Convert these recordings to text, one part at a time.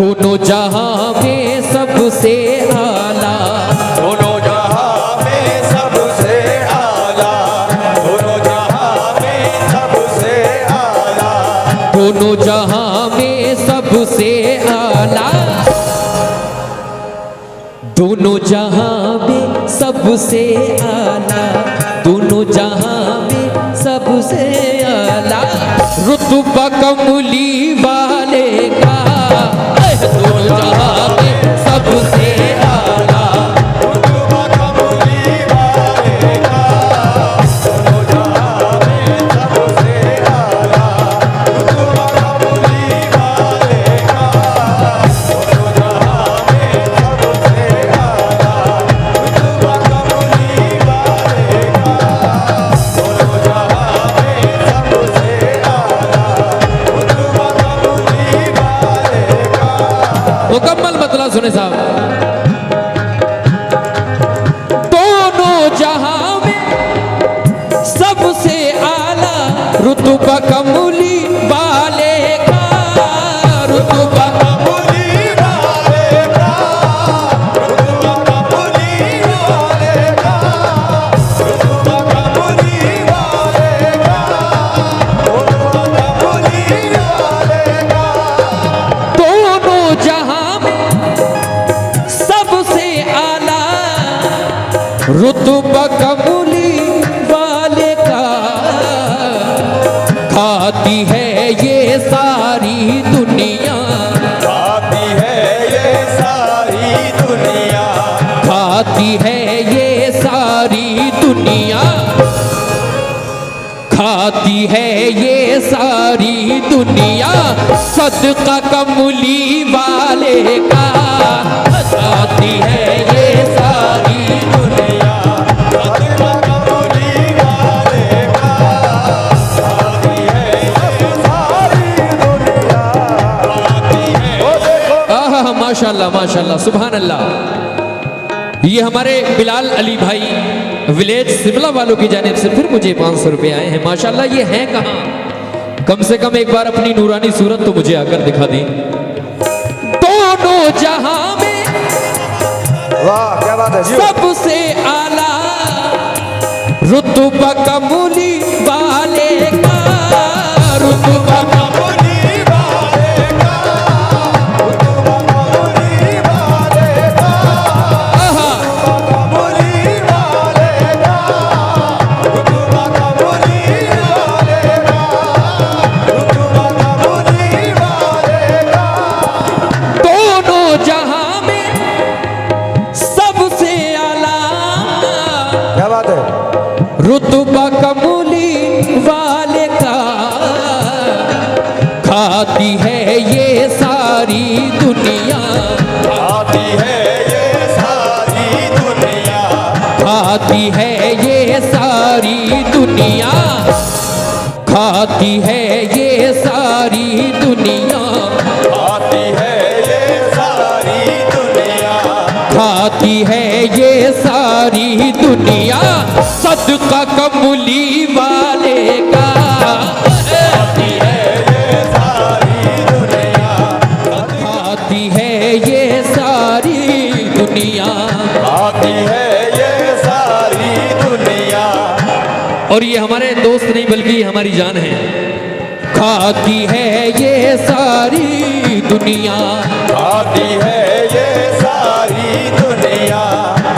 दोनों जहां में सबसे आला, दोनों जहां में सबसे आला, दोनों जहां में सबसे आला, दोनों जहां में सबसे आला, दोनों जहां में सबसे आला, दोनों जहां में सबसे आला, रुतबा कमली वाले का, दोनों जहां में सबसे आला, रुतबा कमली वाले का, दोनों जहां में सबसे आला, रुतबा कमली वाले का, दोनों जहां में सबसे आला, रुतबा कमली वाले का, दोनों जहां में सबसे आला, रुतबा कमली वाले का। मुकम्मल मतलब सुने साहब, दोनों जहां में सबसे आला, रुतबा कमली वाले का, रुतबा कमली वाले का, रुतबा कमली वाले का, रुतबा कमली वाले का, रुतबा कमली वाले का, दोनों जहां में सबसे आला, रुतबा कमली वाले का, खाती है ये सारी दुनिया, खाती है ये सारी दुनिया, खाती है ये सारी दुनिया, खाती है ये सारी दुनिया, सदका कमली वाले का, खाती है ये सारी दुनिया, रुतबा कमली वाले का, खाती है ये सारी दुनिया, खाती है। ओ देखो आहा माशाल्लाह माशाल्लाह सुभान अल्लाह। ये हमारे बिलाल अली भाई विलेज शिमला वालों की जानिब से फिर मुझे 500 रुपए आए हैं माशाल्लाह। ये हैं कहाँ? कम से कम एक बार अपनी नूरानी सूरत तो मुझे आकर दिखा दें। दोनों जहां में वाह क्या बात है जी। सबसे आला, रुतबा कमली वाले का, रुतबा कमली वाले का, रुतबा कमली वाले का, आहा कमली वाले का, रुतबा कमली वाले का, रुतबा कमली वाले का, दोनों जहां में सबसे आला, क्या बात है। रुतबा कमली वाले का, खाती है ये सारी दुनिया, खाती है ये सारी दुनिया, खाती है ये सारी दुनिया, खाती है ये सारी दुनिया, खाती है ये सारी दुनिया, खाती है ये सारी दुनिया, सदका कमली वाले का, खाती है ये सारी दुनिया, खाती है ये सारी दुनिया। खाती है ये सारी दुनिया। और ये हमारे दोस्त नहीं बल्कि हमारी जान है। खाती है ये सारी दुनिया, खाती है ये सारी दुनिया,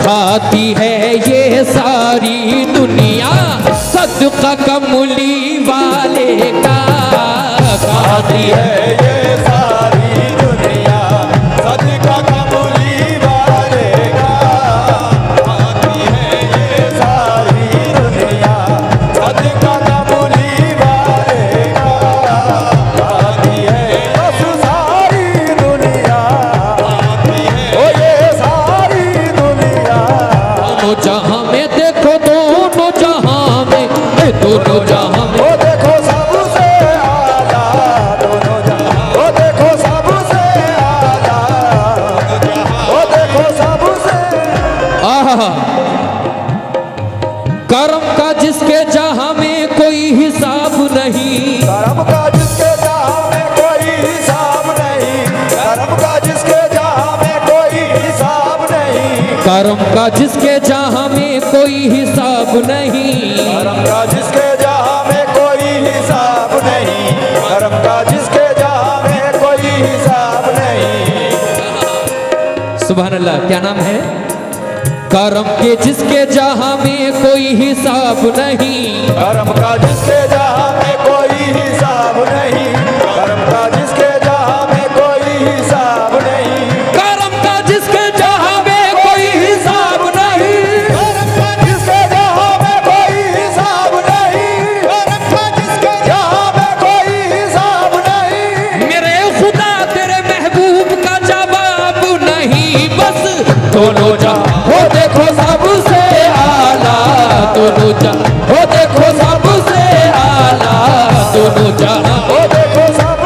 खाती है ये सारी दुनिया, सदका कमली वाले का, खाती है ये सारी दुनिया, सदका कमली वाले का, खाती है ये सारी दुनिया, सदका कमली वाले का, खाती है बस सारी दुनिया, खाती है ओ ये सारी दुनिया। दोनों जहां में देखो, दोनों जहां में, दोनों जहां में, ओ देखो सबसे आला, दोनों जहां, ओ देखो सबसे आला, ओ देखो सबसे आहा करम का जिसके जहां में कोई हिसाब नहीं, कर्म का जिसके जहां में कोई हिसाब नहीं, कर्म का करम का जिसके जहां में कोई हिसाब नहीं, करम का जिसके जहां में कोई हिसाब नहीं, करम का जिसके जहां में कोई हिसाब नहीं। सुभान अल्लाह। क्या नाम है? करम के जिसके जहां में कोई हिसाब नहीं, करम का जिसके जहां में कोई हिसाब नहीं, करम का जिसके जहां में कोई हिसाब नहीं, करम का जिसके जहां में कोई हिसाब नहीं, करम का जिसके जहां में कोई हिसाब नहीं, करम का जिसके जहां में कोई हिसाब नहीं। मेरे खुदा तेरे महबूब का जवाब नहीं, बस दोनों जहां हो देखो सबसे आला, दोनों जहां हो देखो सबसे आला, दोनों जहां वो देखो सब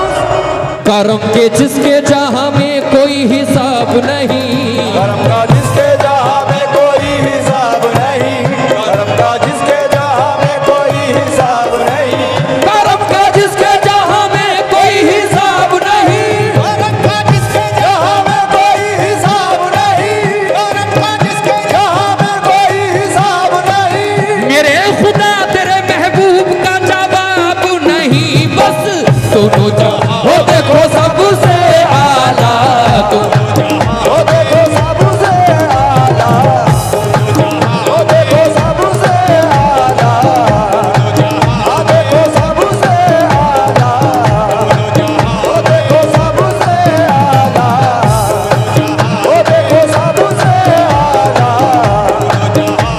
करम के जिसके जहां में कोई हिसाब नहीं, करम का जिसके जहां में कोई हिसाब नहीं, करम का जिसके जहां में कोई हिसाब नहीं, करम का जिसके जहां में कोई हिसाब नहीं, करम का जिसके जहां में कोई हिसाब नहीं, करम का जिसके जहां में कोई हिसाब नहीं। मेरे खुदा तेरे महबूब का जवाब नहीं, बस दोनों जहां हो देखो सबसे आला, दोनों जहां वो देखो सबसे आला, वो देखो सबसे आला, वो देखो सबसे आला, वो देखो सबसे आला, वो देखो सबसे आला,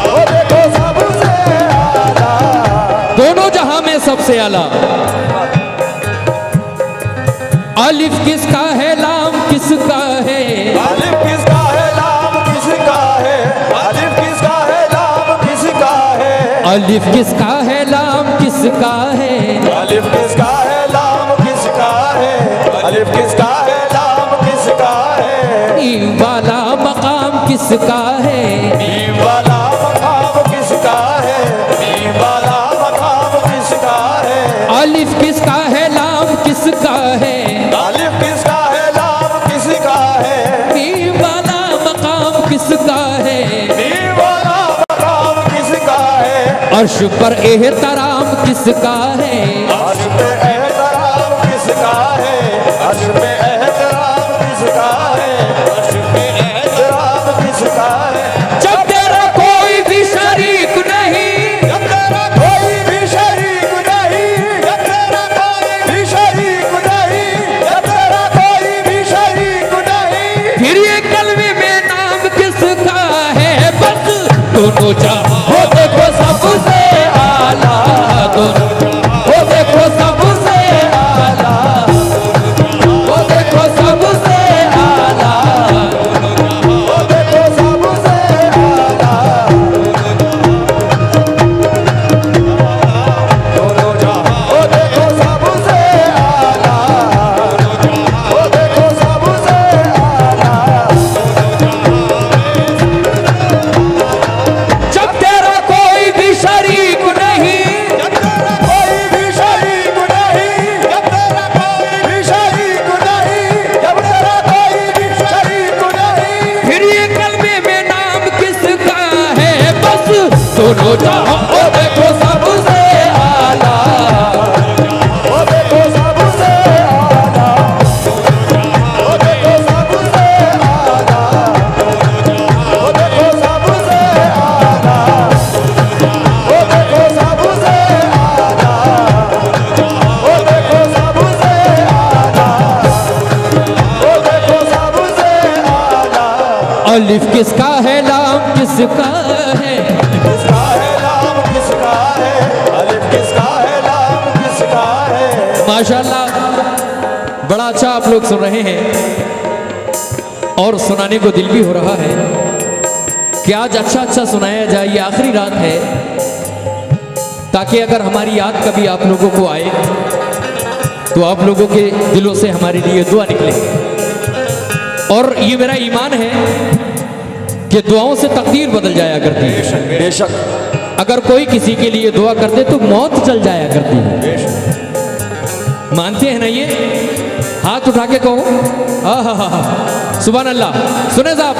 वो देखो सबसे आला। दोनों जहां में सबसे आला। अलिफ किसका है, लाम किसका है, अलिफ किसका है, लाम किसका है, अलिफ किसका है, लाम किसका है, अलिफ किसका है, लाम किसका है, अलिफ किसका है, लाम किसका है, अलिफ किसका है, लाम किसका है, मीम वाला मकाम किसका है, मीम वाला मकाम किसका है, मीम वाला मकाम किसका है, अलिफ किसका है, लाम किसका है, अलिफ किसका है, लाम किसका है, मीम वाला मकाम किसका है, मीम वाला मकाम किसका है, अर्श पर एहतराम किसका है, अर्श पे एहतराम किसका है, अर्श पे एहतराम किसका है, अर्श पे एहतराम किसका है। जब तेरा कोई भी शरीक नहीं, जब तेरा कोई भी शरीक नहीं, जब तेरा कोई भी शरीक नहीं, जब तेरा कोई भी शरीक नहीं, फिर ये कलमे में नाम किसका है, बस दोनों जहां हो देखो सबसे आला, दोनों जहां हो देखो सबसे आला, हो देखो सबसे आला, वो देखो सबसे आला, दोनों जहां वो देखो सबसे आला, वो देखो सबसे आला। जब तेरा कोई भी शरीक नहीं, जब तेरा कोई भी शरीक नहीं, जब तेरा कोई भी शरीक नहीं, जब तेरा कोई भी शरीक नहीं, फिर ये कलमे में नाम किसका है, बस दोनों जहां हो देखो सबसे आला, वो देखो सबसे आला, वो देखो सबसे आला, वो देखो सबसे आला, वो देखो सबसे आला, वो देखो सबसे आला, वो देखो सबसे आला। अलिफ किसका है, लाम किसका है, किसका है, लाम किसका है, अलिफ किसका है, लाम किसका है। माशाल्लाह बड़ा अच्छा आप लोग सुन रहे हैं और सुनाने को दिल भी हो रहा है कि आज अच्छा अच्छा सुनाया जाए। ये आखिरी रात है ताकि अगर हमारी याद कभी आप लोगों को आए तो आप लोगों के दिलों से हमारे लिए दुआ निकले। और ये मेरा ईमान है कि दुआओं से तकदीर बदल जाया करती है। बेशक अगर कोई किसी के लिए दुआ कर दे तो मौत चल जाया करती है। बेशक मानते हैं ना ये? हाथ उठा के कहो। सुभान अल्लाह। सुने साहब,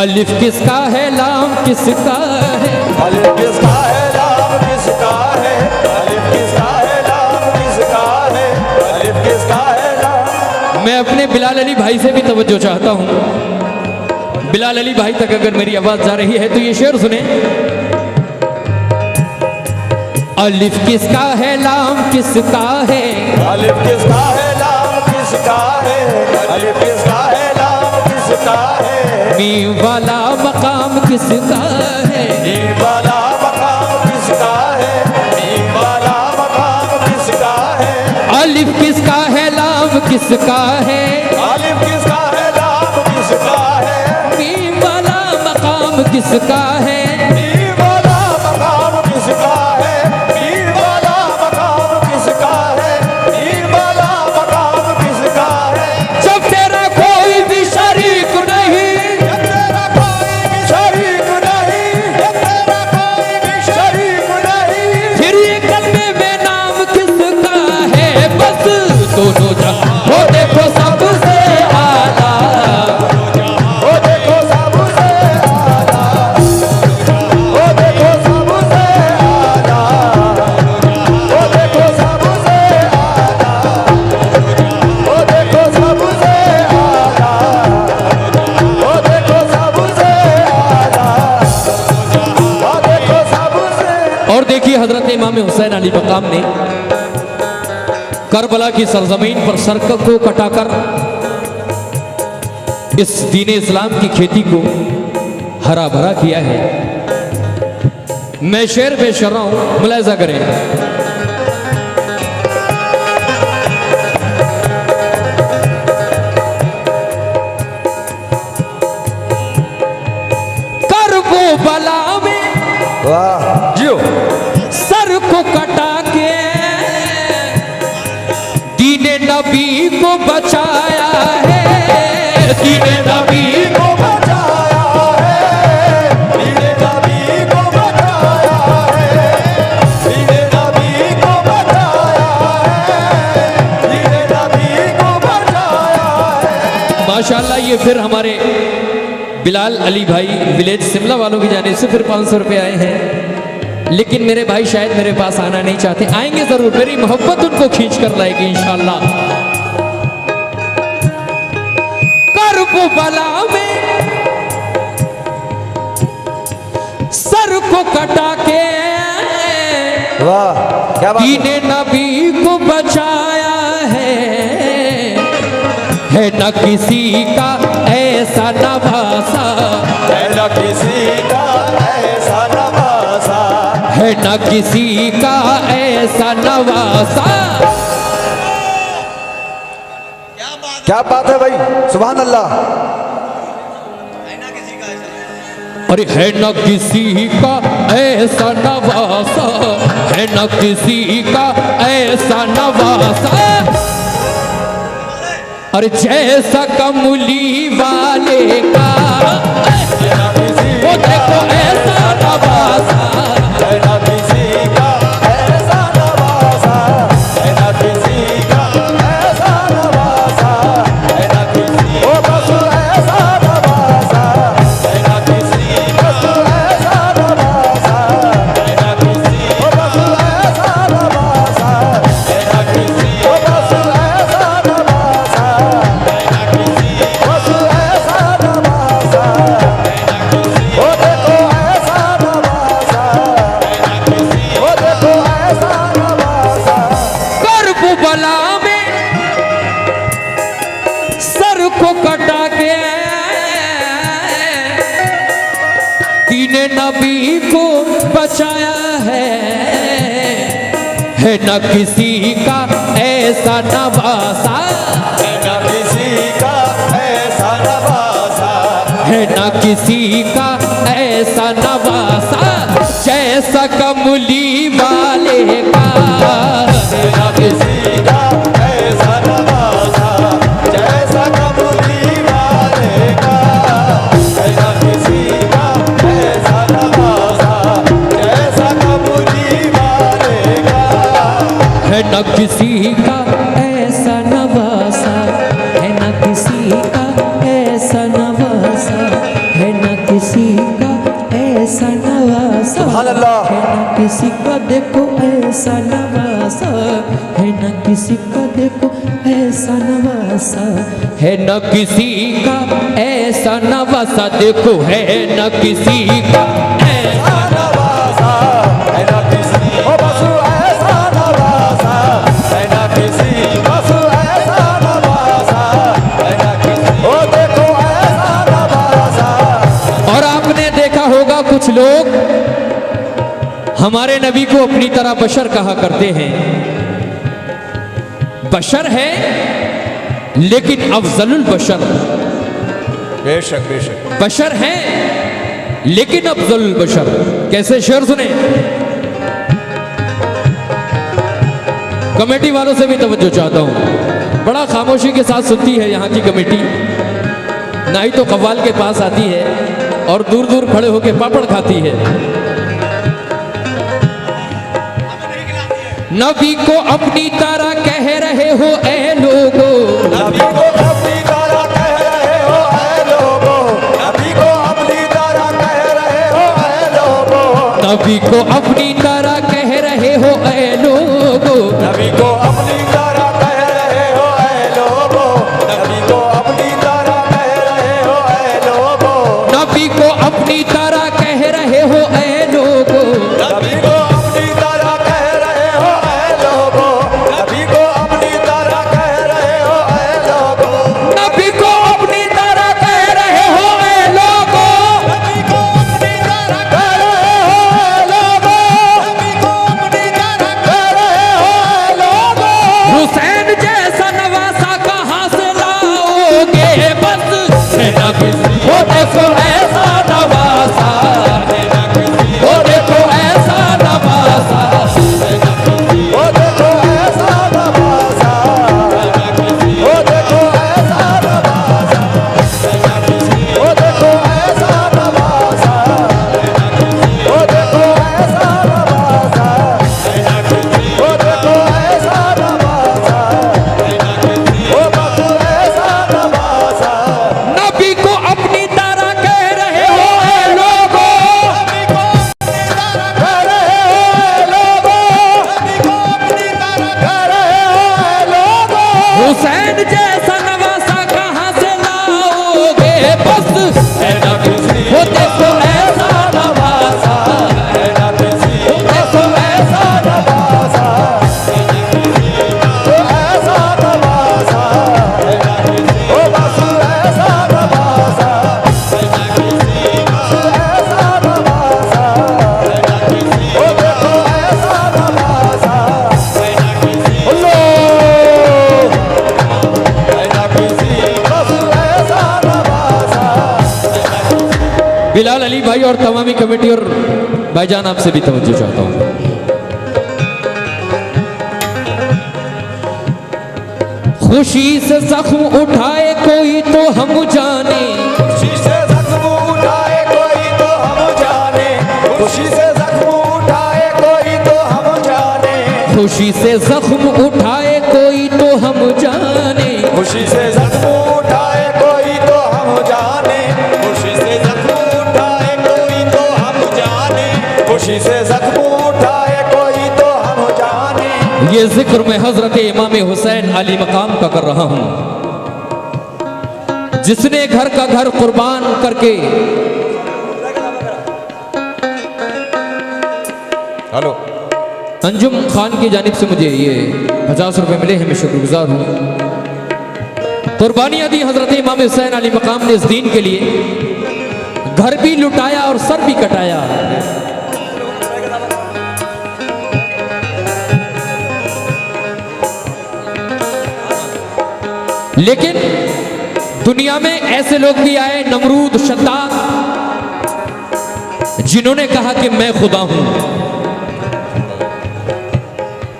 अलिफ किसका है, लाम किसका है, अलिफ किसका है, लाम किसका है, अलिफ किसका है, लाम किसका है, अलिफ किसका है, लाम। मैं अपने बिलाल अली भाई से भी तवज्जो चाहता हूँ। बिलाल अली भाई तक अगर मेरी आवाज जा रही है तो ये शेर सुने। अलिफ किसका है, लाम किसका है, अलिफ किसका है, लाम किसका है, अलिफ किसका है, लाम किसका है, मीम वाला मकाम किसका है, मीम वाला मकाम किसका है, मीम वाला मकाम किसका है, अलिफ किसका है, लाम किसका है, अलिफ किसका है, लाम किसका है, मीम वाला मकाम किसका है, मीम वाला मकाम किसका है, मीम वाला मकाम किसका है, मीम वाला मकाम किसका है। जब तेरा कोई भी शरीक नहीं, जब तेरा कोई भी शरीक नहीं, जब तेरा कोई भी शरीक नहीं, फिर ये कलमे में नाम किसका है, बस दोनों जहां वो देखो सबसे आला, वो देखो सबसे आला, वो देखो सबसे आला, वो देखो सबसे आला, वो देखो सबसे आला, वो देखो सबसे आला, वो देखो सबसे। और देखिए हजरत इमाम हुसैन अली मकाम ने करबला की सरजमीन पर सरक को कटाकर इस दीन इस्लाम की खेती को हरा भरा किया है। मैं शेर पेश कर रहा हूं, मुलाहिजा करें। करबो बला में वाह जियो। सर को कटा के दीने नबी को बचाया है, दीने नबी को बचाया है, दीने नबी को बचाया है, दीने नबी को बचाया है, दीने नबी को बचाया है। माशाल्लाह। ये फिर हमारे बिलाल अली भाई विलेज शिमला वालों की जानिब से फिर 500 रुपए आए हैं। लेकिन मेरे भाई शायद मेरे पास आना नहीं चाहते, आएंगे जरूर, मेरी मोहब्बत उनको खींच कर लाएगी इंशाल्लाह। करबला में सर को कटा के वाह क्या बात दीने नबी को बचाया है न किसी का ऐसा नवासा, है, न किसी का ऐसा नवासा, है न किसी का ऐसा नवासा। क्या बात है भाई, सुभान अल्लाह। अरे है न किसी का ऐसा नवासा, है न किसी का ऐसा नवासा, अरे जैसा कमली वाले का वो देखो ऐसा नवासा, है न किसी का ऐसा नवासा, है न किसी का ऐसा नवासा, है न किसी ओ बस ऐसा नवासा, है न किसी बस ऐसा नवासा, है न किसी ओ बस ऐसा नवासा, है न किसी ओ बस ऐसा नवासा, है न किसी बस ऐसा नवासा, है न किसी ओ देखो ऐसा नवासा, है न किसी ओ देखो ऐसा नवासा। करबला में सर को कटा के दीने नबी को बचाया है न किसी का ऐसा नवासा, है न किसी का ऐसा नवासा, है न किसी का ऐसा नवासा, जैसा कमली वाले का, है न किसी का ऐसा नवासा, जैसा कबूली वाले का, है न किसी का ऐसा नवासा, जैसा कबूली वाले का, है न किसी का ऐसा नवासा, है न किसी का ऐसा नवासा, है न सुभान अल्लाह। है ना किसी का देखो ऐसा नवासा, है ना किसी का देखो ऐसा नवासा, है न किसी का ऐसा नवासा, देखो है न किसी का ऐसा नवासा, है ना किसी ओ बस ऐसा नवासा, है ना किसी बस ऐसा नवासा, है ना किसी ओ देखो ऐसा नवासा। और आपने देखा होगा कुछ लोग हमारे नबी को अपनी तरह बशर कहा करते हैं। बशर है लेकिन अफजलुल बशर, बेशक बेशक बशर है लेकिन अफजलुल बशर। कैसे शेर सुने, कमेटी वालों से भी तवज्जो चाहता हूं, बड़ा खामोशी के साथ सुनती है यहाँ की कमेटी, ना ही तो कव्वाल के पास आती है और दूर दूर खड़े होकर पापड़ खाती है। नबी को अपनी तरह कह रहे हो ए लोगो, नबी को अपनी तरह कह रहे हो ऐ लोगो, नबी को अपनी तरह कह रहे हो ऐ लोगो, नबी को अपनी तरह कह रहे हो ए लोगो, नबी को अपनी तरह कह रहे हो ऐ लोगो, नबी को अपनी तरह कह रहे हो ऐ लोगो, नबी को अपनी तरह कह रहे हो ए लोगो, नबी को अपनी तरह कह रहे हो ऐ लोगो, नबी को अपनी तरह कह रहे हो ऐ लोगो, नबी को अपनी तरह कह रहे हो ए लोगो, नबी को अपनी तरह कह रहे हो ऐ लोगो, नबी को अपनी तरह कह रहे हो ऐ लोगो। हुसैन जैसा नवासा कहाँ से लाओगे, बस है ना किसी वो देखो ऐसा नवासा, है ना किसी वो देखो ऐसा नवासा, है ना किसी ओ देखो ऐसा नवासा, ओ देखो ऐसा नवासा, ओ देखो ऐसा नवासा, ओ देखो ऐसा नवासा, ओ देखो ऐसा नवासा, ओ बस ऐसा नवासा। नबी को अपनी तरह कह रहे हो ए लोगो, नबी को अपनी तरह कह रहे हो ऐ लोगो, नबी को अपनी तरह कह रहे हो ऐ लोगो। हुसैन जैसा नवासा कहाँ से लाओगे, बस है ना किसी वो देखो ऐसा नवासा, है ना किसी वो देखो ऐसा नवासा, ओ ऐसा नवासा, है ना किसी ओ बस ऐसा नवासा, है ना किसी बस ऐसा नवासा, है ना किसी ओ देखो ऐसा नवासा, है ना किसी लो, है ना किसी बस ऐसा नवासा, है ना किसी। बिलाल अली भाई और तमामी कमेटी और भाईजान आपसे भी तवज्जो चाहता हूँ। खुशी से जख्म उठाए कोई तो हम जाने, खुशी से जख्म उठाए कोई तो हम जाने, खुशी से जख्म उठाए कोई तो हम जाने, खुशी से जख्म उठाए कोई तो हम जाने, खुशी से जख्म उठाए कोई तो हम जाने, खुशी से जख्म उठाए कोई तो हम जाने, खुशी से जख्म उठाए कोई तो हम जाने। ये जिक्र मैं हजरत इमाम हुसैन अली मकाम का कर रहा हूं, जिसने घर का घर कुर्बान करके हेलो अंजुम खान की जानिब से मुझे ये 50 रुपए मिले हैं, मैं शुक्रगुजार हूँ। कुर्बानियाँ दी हजरत इमाम हुसैन अली मकाम ने इस दीन के लिए, घर भी लुटाया और सर भी कटाया। लेकिन दुनिया में ऐसे लोग भी आए, नमरूद, शद्दाद, जिन्होंने कहा कि मैं खुदा हूं।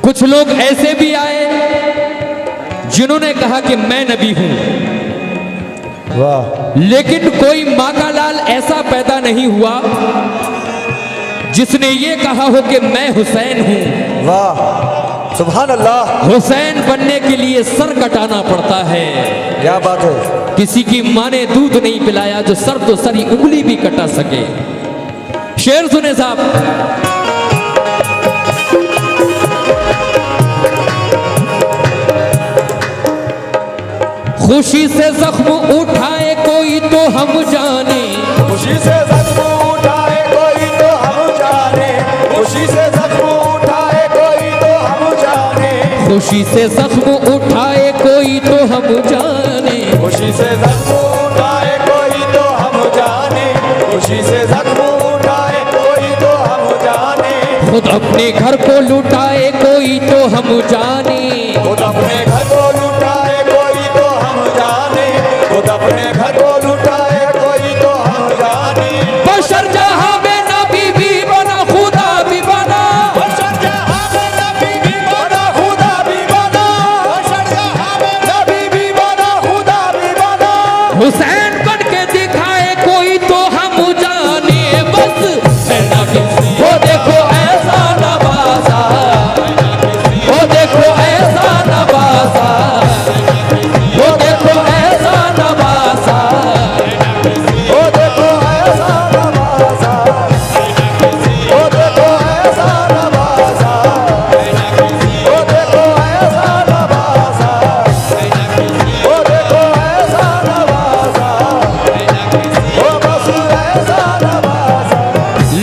कुछ लोग ऐसे भी आए जिन्होंने कहा कि मैं नबी हूं। वाह, लेकिन कोई माँ का लाल ऐसा पैदा नहीं हुआ जिसने ये कहा हो कि मैं हुसैन हूं। वाह, सुभान अल्लाह, हुसैन बनने के लिए सर कटाना पड़ता है। क्या बात है। किसी की माँ ने दूध नहीं पिलाया जो सर तो सरी उंगली भी कटा सके। शेर सुने साहब। खुशी से जख्म उठाए कोई तो हम जाने, खुशी से जख्म उठाए कोई तो हम जाने, खुशी से जख्म उठाए कोई तो हम जाने, खुशी से जख्म उठाए कोई तो हम जाने, खुशी से जख्म उठाए कोई तो हम जाने, खुशी से जख्म उठाए कोई तो हम जाने, खुद अपने घर को लुटाए कोई तो हम जाने, खुद अपने घर को लुटाए कोई तो हम जाने, खुद अपने घर को लुटाए कोई तो हम जाने। बशर जहां में नबी भी बना खुदा भी बना, बशर जहां में नबी भी बना खुदा भी बना, बशर जहां में नबी भी बना खुदा भी बना, हुसैन बन के दिखाए कोई तो हम जाने, बस है ना किसी वो देखो ऐसा नवाजा, वो देखो ऐसा नवाजा, वो देखो ऐसा नवाजा, ओ देखो ऐसा नवाजा, ओ देखो ऐसा नवाजा, ओ देखो ऐसा नवाजा, ओ देखो ऐसा नवाजा, ओ बस ऐसा नवाजा।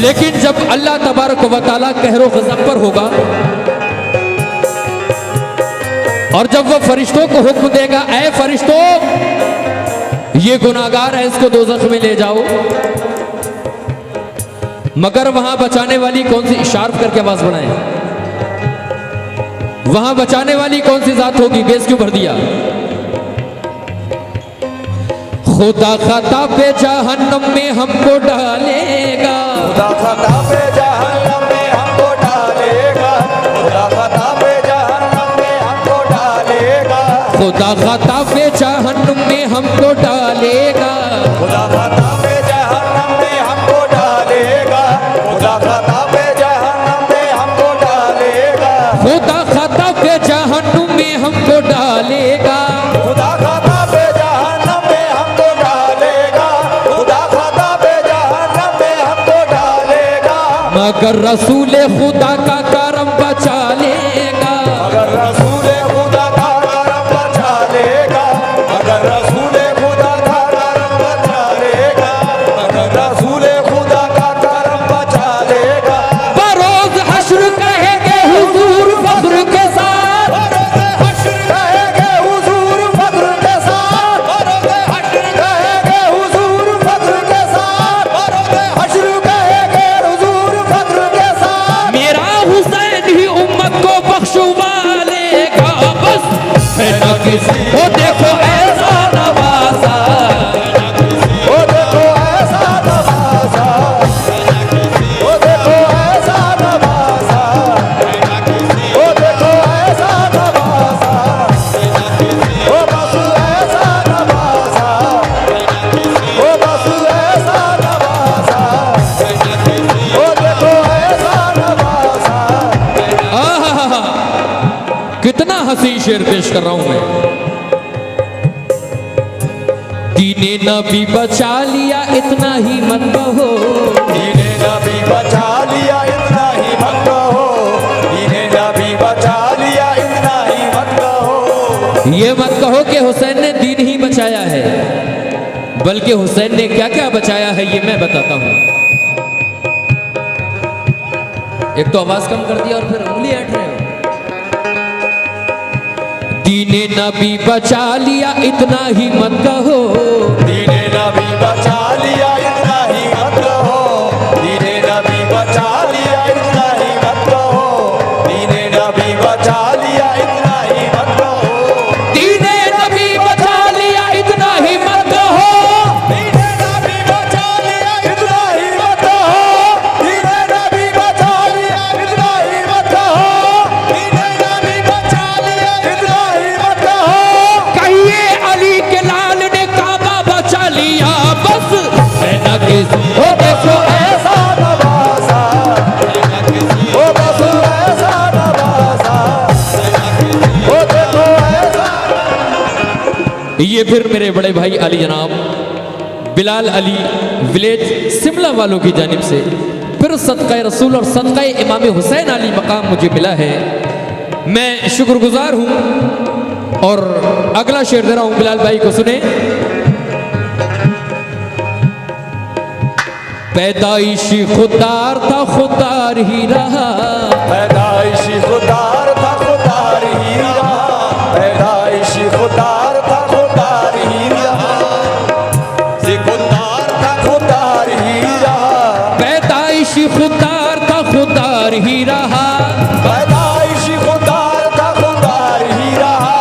लेकिन जब अल्लाह तबारक व तआला कहरो गज़ब पर होगा और जब वह फरिश्तों को हुक्म देगा, ऐ फरिश्तों ये गुनाहगार है, इसको दोज़ख में ले जाओ, मगर वहां बचाने वाली कौन सी, इशार्फ करके आवाज बढ़ाएं, वहां बचाने वाली कौन सी जात होगी, बेस क्यों भर दिया। खुदा खता पे जहन्नम में हमको डालेगा, खुदा खता पे जहन्नम में हमको डालेगा, खुदा खता पे जहन्नम में हमको डालेगा, खुदा खता पे जहन्नम में हमको डालेगा, खुदा खता पे जहन्नम में हमको डालेगा, खुदा खता पे जहन्नम में हमको डालेगा, खुदा खता पे जहन्नम में हमको डालेगा, खुदा खता पे जहन्नम में हमको डालेगा, खुदा खता पे जहन्नम में हमको डालेगा, मगर रसूल खुदा का करम बचा लेगा, अगर रसूल खुदा का करम बचा लेगा, अगर रसूल खुदा का करम बचा लेगा, अगर रसूल खुदा का करम बचा लेगा, बरोज हश्र कहेंगे हुजूर फख्र के साथ, बरोज़े हश्र कहेंगे हुजूर फख्र के साथ, बरोज़े हश्र कहेंगे हुजूर फख्र के साथ, बरोज़े हश्र कहेंगे हुजूर फख्र के साथ। मेरा हुसैन ही उम्मत को बख्शवा लेगा, बस है ना किसी वो देखो ऐसा नवाजा, ओ देखो ऐसा नवाजा, ओ देखो ऐसा नवाजा, ओ देखो ऐसा नवाजा, ओ बस ऐसा नवाजा, ओ बस ऐसा नवाजा, ओ देखो ऐसा नवाजा। आहा, कितना हंसी शेर पेश कर रहा हूं मैं। दीने नबी बचा लिया इतना ही मत कहो, दीने नबी बचा लिया इतना ही मत कहो, दीने नबी बचा लिया इतना ही मत कहो, ये मत कहो कि हुसैन ने दीन ही बचाया है, बल्कि हुसैन ने क्या क्या बचाया है ये मैं बताता हूं। एक तो आवाज कम कर दिया और फिर उंगली ऐंठ रहे हो। दीने नबी बचा लिया इतना ही मत कहो, दीने नबी बचा लिया इतना ही मत कहो, दीने नबी बचा लिया इतना ही मत कहो, दीने नबी बचा लिया इतना ही मत कहो, दीने नबी बचा लिया इतना ही मत कहो, दीने नबी बचा लिया इतना ही मत कहो, दीने नबी बचा लिया इतना ही मत कहो, दीने नबी बचा लिया इतना ही मत कहो। कहिए अली के लाल ने काबा बचा लिया, बस है ना किसी वो देखो ऐसा नवाजा, ओ बस ऐसा नवाजा, ओ देखो ऐसा। ये फिर मेरे बड़े भाई अली जनाब बिलाल अली विलेज शिमला वालों की जानिब से फिर सदक़ा रसूल और सदक़ा इमाम हुसैन अली मकाम मुझे मिला है। मैं शुक्रगुजार हूँ और अगला शेर दे रहा हूँ बिलाल भाई को सुने। पैदाइशी खुदार था खुदार ही रहा, पैदाइशी खुदार था खुदार ही रहा, पैदाइशी खुदार था खुदार ही रहा, खुदार था खुदार ही रहा, पैदाइशी खुदार था खुदार ही रहा, पैदाइशी खुदार था खुदार ही रहा,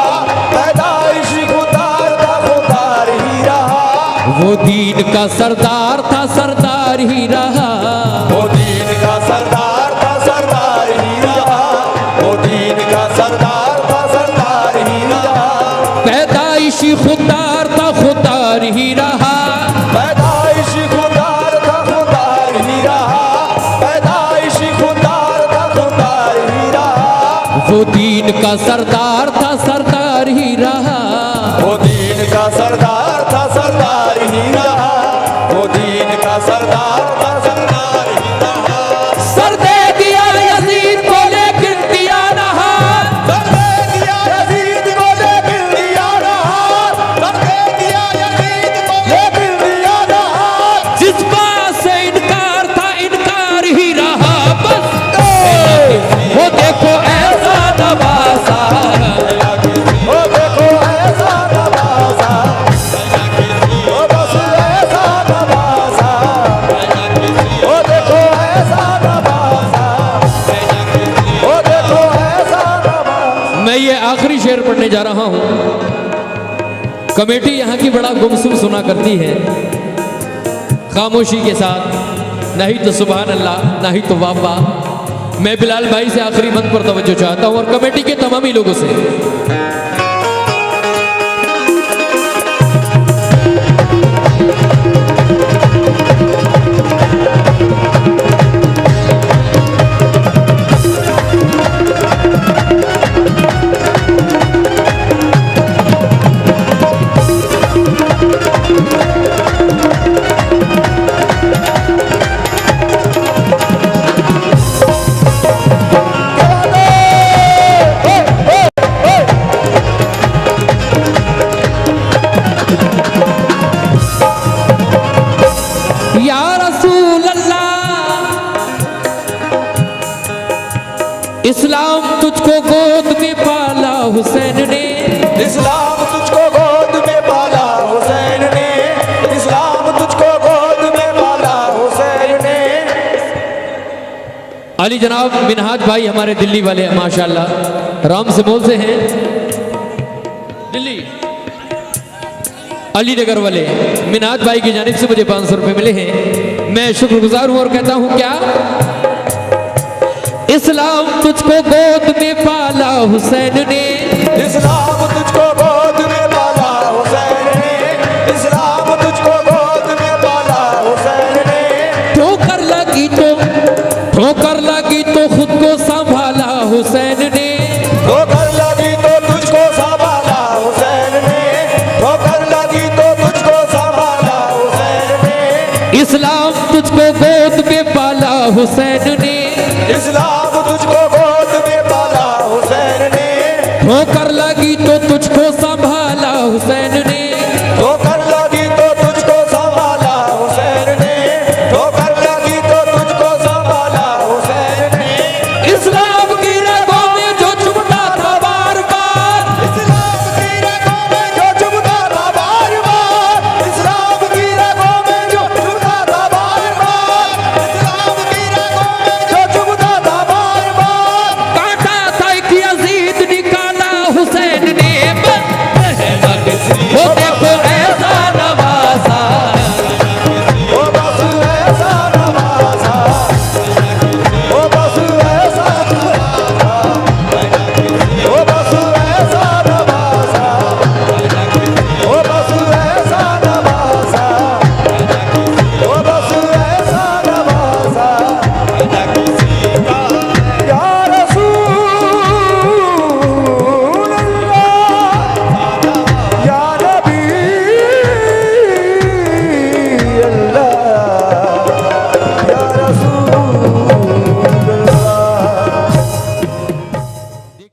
पैदाइशी खुदार था खुदार ही रहा, वो दीन का सरदार था सरदार ही रहा, वो दीन का सरदार था सरदार ही रहा, वो दीन का सरदार था सरदार ही रहा, पैदाइशी खुदार था खुदार ही रहा, पैदाइशी खुदार था खुदार ही रहा, पैदाइशी खुदार था खुदार ही रहा, वो दीन का सरदार था सरदार ही रहा, वो दीन का सरदार था सरदार ही रहा, वो दीन का सरदार था सरदार ही रहा, सर दे दिया यजीद को लेकिन दिया रहा, सर दे दिया यजीद को लेकिन दिया रहा, सर दे दिया यजीद को लेकिन दिया रहा, जिस बात से इनकार था इनकार ही रहा, बस वो देखो ऐसा नवासा, वो देखो ऐसा नवाजा, वो बस ऐसा नवाजा, वो देखो ऐसा नवाजा, वो देखो ऐसा नवाजा। मैं ये आखिरी शेर पढ़ने जा रहा हूं। कमेटी यहाँ की बड़ा गुमसुम सुना करती है, खामोशी के साथ, नहीं तो सुभान अल्लाह नहीं तो वाह वाह। मैं बिलाल भाई से आखिरी मंत पर तवज्जो चाहता हूं और कमेटी के तमामी लोगों से। या रसूल अल्लाह, इस्लाम तुझको गोद में पाला हुसैन ने, इस्लाम तुझको गोद में पाला हुसैन ने, इस्लाम तुझको गोद में पाला हुसैन ने। अली जनाब मिनहाज भाई हमारे दिल्ली वाले हैं माशाल्लाह, राम से मोल से हैं दिल्ली अलीनगर वाले। मिनहाज भाई की जानिब से मुझे 500 रुपए मिले हैं, मैं शुक्रगुजार हूं और कहता हूं क्या, इस्लाम तुझको गोद में पाला हुसैन ने, इस्लाम तुझको गोद में पाला हुसैन ने, इस्लाम तुझको गोद में पाला हुसैन ने। ठोकर लगी तो खुद को संभाला हुसैन ने, ठोकर लगी तो तुझको संभाला हुसैन ने, ठोकर लगी तो तुझको संभाला हुसैन ने। इस्लाम तुझको गोद में पाला हुसैन ने, इस्लाम तुझको गोद में पाला हुसैन ने। ठोकर लगी तो तुझको संभाला हुसैन ने।